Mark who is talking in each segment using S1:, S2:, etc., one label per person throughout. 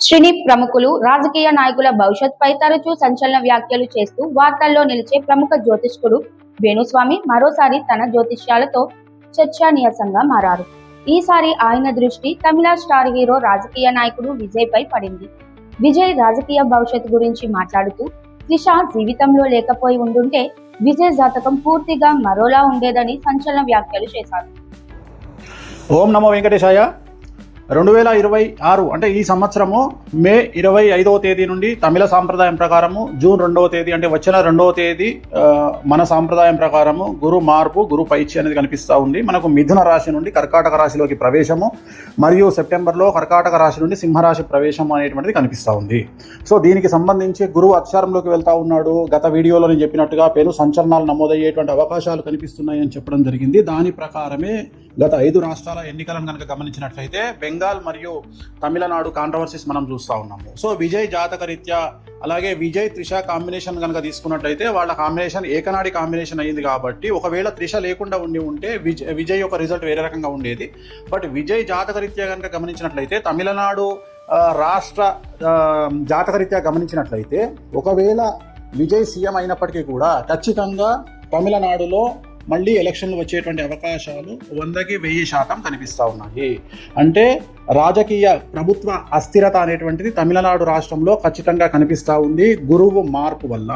S1: శ్రీని ప్రముఖులు, రాజకీయ నాయకుల భవిష్యత్పై తరచూ సంచలన వ్యాఖ్యలు చేస్తూ వార్తల్లో నిలిచే ప్రముఖ జ్యోతిష్కుడు వేణుస్వామి మరోసారి తన జ్యోతిష్యాలతో చర్చనీయాంశంగా మారారు. ఈసారి ఆయన దృష్టి తమిళ స్టార్ హీరో, రాజకీయ నాయకుడు విజయ్ పై పడింది. విజయ్ రాజకీయ భవిష్యత్తు గురించి మాట్లాడుతూ, త్రిష జీవితంలో లేకపోయి ఉండుంటే విజయ్ జాతకం పూర్తిగా మరోలా ఉండేదని సంచలన వ్యాఖ్యలు చేశారు.
S2: ఓం నమో వెంకటేశాయ. 2026 అంటే ఈ సంవత్సరము మే 25వ తేదీ నుండి తమిళ సాంప్రదాయం ప్రకారము జూన్ 2వ తేదీ అంటే వచ్చిన 2వ తేదీ మన సాంప్రదాయం ప్రకారము గురు మార్పు, గురు పైచి అనేది కనిపిస్తూ ఉంది. మనకు మిథున రాశి నుండి కర్కాటక రాశిలోకి ప్రవేశము మరియు సెప్టెంబర్లో కర్కాటక రాశి నుండి సింహరాశి ప్రవేశం అనేటువంటిది కనిపిస్తూ ఉంది. సో దీనికి సంబంధించి గురువు అక్షరంలోకి వెళ్తూ ఉన్నాడు. గత వీడియోలో నేను చెప్పినట్టుగా పెను సంచలనాలు నమోదయ్యేటువంటి అవకాశాలు కనిపిస్తున్నాయి అని చెప్పడం జరిగింది. దాని ప్రకారమే గత 5 రాష్ట్రాల ఎన్నికలను కనుక గమనించినట్లయితే బెంగాల్ మరియు తమిళనాడు కాంట్రవర్సీస్ మనం చూస్తూ ఉన్నాము. సో విజయ్ జాతక రీత్యా అలాగే విజయ్ త్రిష కాంబినేషన్ కనుక తీసుకున్నట్లయితే వాళ్ళ కాంబినేషన్ ఏకనాడి కాంబినేషన్ అయ్యింది. కాబట్టి ఒకవేళ త్రిష లేకుండా ఉంటే విజయ్ యొక్క రిజల్ట్ వేరే రకంగా ఉండేది. బట్ విజయ్ జాతక రీత్యా కనుక గమనించినట్లయితే తమిళనాడు రాష్ట్ర జాతకరీత్యా గమనించినట్లయితే ఒకవేళ విజయ్ సీఎం అయినప్పటికీ కూడా ఖచ్చితంగా తమిళనాడులో మళ్ళీ ఎలక్షన్లు వచ్చేటువంటి అవకాశాలు 100కి 1000% కనిపిస్తూ ఉన్నాయి. అంటే రాజకీయ ప్రభుత్వ అస్థిరత అనేటువంటిది తమిళనాడు రాష్ట్రంలో ఖచ్చితంగా కనిపిస్తూ ఉంది గురువు మార్పు వల్ల.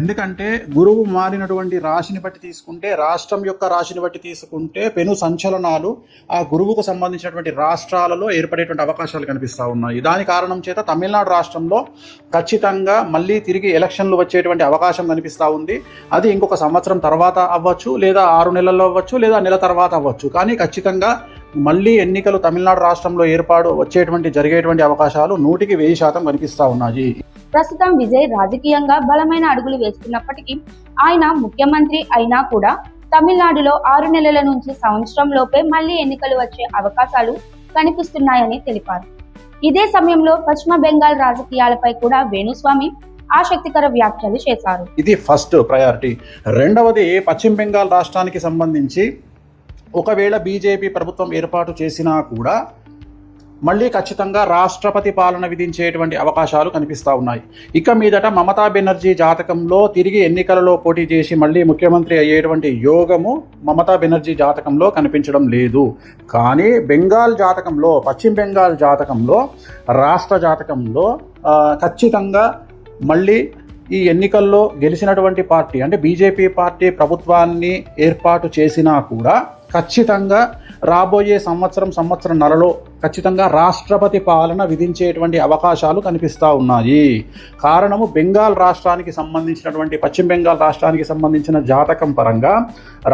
S2: ఎందుకంటే గురువు మారినటువంటి రాశిని బట్టి తీసుకుంటే, రాష్ట్రం యొక్క రాశిని బట్టి తీసుకుంటే పెను సంచలనాలు ఆ గురువుకు సంబంధించినటువంటి రాష్ట్రాలలో ఏర్పడేటువంటి అవకాశాలు కనిపిస్తూ ఉన్నాయి. దాని కారణం చేత తమిళనాడు రాష్ట్రంలో ఖచ్చితంగా మళ్ళీ తిరిగి ఎలక్షన్లు వచ్చేటువంటి అవకాశం కనిపిస్తూ ఉంది. అది ఇంకొక సంవత్సరం తర్వాత అవ్వచ్చు, లేదా 6 నెలల్లో అవ్వచ్చు, లేదా నెల తర్వాత అవ్వచ్చు. కానీ ఖచ్చితంగా మళ్ళీ ఎన్నికలు తమిళనాడు రాష్ట్రంలో జరిగేటువంటి అవకాశాలు 100కి 1000% కనిపిస్తూ ఉన్నాయి.
S1: ప్రస్తుతం విజయ్ రాజకీయంగా బలమైన అడుగులు వేస్తున్నప్పటికీ ఆయన ముఖ్యమంత్రి అయినా కూడా తమిళనాడులో 6 నెలల నుంచి సంవత్సరం లోపే మళ్ళీ ఎన్నికలు వచ్చే అవకాశాలు కనిపిస్తున్నాయని తెలిపారు. ఇదే సమయంలో పశ్చిమ బెంగాల్ రాజకీయాలపై కూడా వేణుస్వామి ఆసక్తికర వ్యాఖ్యలు చేశారు.
S2: ఇది ఫస్ట్ ప్రయారిటీ. రెండవది, పశ్చిమ బెంగాల్ రాష్ట్రానికి సంబంధించి ఒకవేళ బీజేపీ ప్రభుత్వం ఏర్పాటు చేసినా కూడా మళ్ళీ ఖచ్చితంగా రాష్ట్రపతి పాలన విధించేటువంటి అవకాశాలు కనిపిస్తూ ఉన్నాయి. ఇక మీదట మమతా బెనర్జీ జాతకంలో తిరిగి ఎన్నికలలో పోటీ చేసి మళ్ళీ ముఖ్యమంత్రి అయ్యేటువంటి యోగము మమతా బెనర్జీ జాతకంలో కనిపించడం లేదు. కానీ బెంగాల్ జాతకంలో, పశ్చిమ బెంగాల్ జాతకంలో, రాష్ట్ర జాతకంలో ఖచ్చితంగా మళ్ళీ ఈ ఎన్నికల్లో గెలిచినటువంటి పార్టీ అంటే బీజేపీ పార్టీ ప్రభుత్వాన్ని ఏర్పాటు చేసినా కూడా ఖచ్చితంగా రాబోయే సంవత్సరంన్నరలో ఖచ్చితంగా రాష్ట్రపతి పాలన విధించేటువంటి అవకాశాలు కనిపిస్తూ ఉన్నాయి. కారణము బెంగాల్ రాష్ట్రానికి సంబంధించినటువంటి, పశ్చిమ బెంగాల్ రాష్ట్రానికి సంబంధించిన జాతకం పరంగా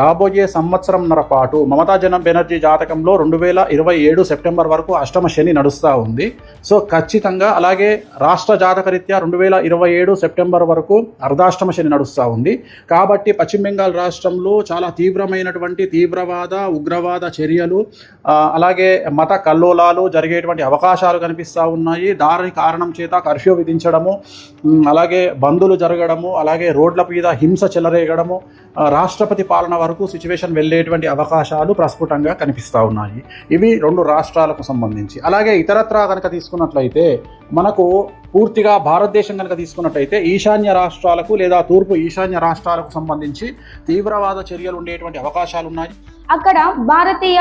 S2: రాబోయే సంవత్సరంన్నర పాటు మమతా బెనర్జీ జాతకంలో 2027 సెప్టెంబర్ వరకు అష్టమ శని నడుస్తూ ఉంది. సో ఖచ్చితంగా అలాగే రాష్ట్ర జాతకరీత్యా 2027 సెప్టెంబర్ వరకు అర్ధాష్టమ శని నడుస్తూ ఉంది. కాబట్టి పశ్చిమ బెంగాల్ రాష్ట్రంలో చాలా తీవ్రమైనటువంటి తీవ్రవాద, ఉగ్రవాద చర్యలు అలాగే మత కల్లోలాలు జరిగేటువంటి అవకాశాలు కనిపిస్తూ ఉన్నాయి. దాని కారణం చేత కర్ఫ్యూ విధించడము, అలాగే బందులు జరగడము, అలాగే రోడ్ల మీద హింస చెలరేగడము, రాష్ట్రపతి పాలన వరకు సిచ్యువేషన్ వెళ్ళేటువంటి అవకాశాలు ప్రస్ఫుటంగా కనిపిస్తూ ఉన్నాయి. ఇవి 2 రాష్ట్రాలకు సంబంధించి. అలాగే ఇతరత్రా కనుక తీసుకున్నట్లయితే మనకు పూర్తిగా భారతదేశం కనుక తీసుకున్నట్లయితే ఈశాన్య రాష్ట్రాలకు లేదా తూర్పు ఈశాన్య రాష్ట్రాలకు సంబంధించి తీవ్రవాద చర్యలు ఉండేటువంటి అవకాశాలు ఉన్నాయి.
S1: అక్కడ భారతీయ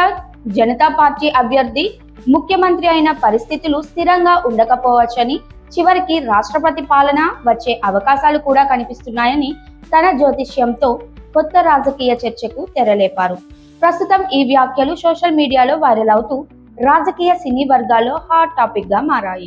S1: జనతా పార్టీ అభ్యర్థి ముఖ్యమంత్రి అయిన పరిస్థితులు స్థిరంగా ఉండకపోవచ్చని, చివరికి రాష్ట్రపతి పాలన వచ్చే అవకాశాలు కూడా కనిపిస్తున్నాయని తన జ్యోతిష్యంతో కొత్త రాజకీయ చర్చకు తెరలేపారు. ప్రస్తుతం ఈ వ్యాఖ్యలు సోషల్ మీడియాలో వైరల్ అవుతూ రాజకీయ సినీ వర్గాల్లో హాట్ టాపిక్ గా మారాయి.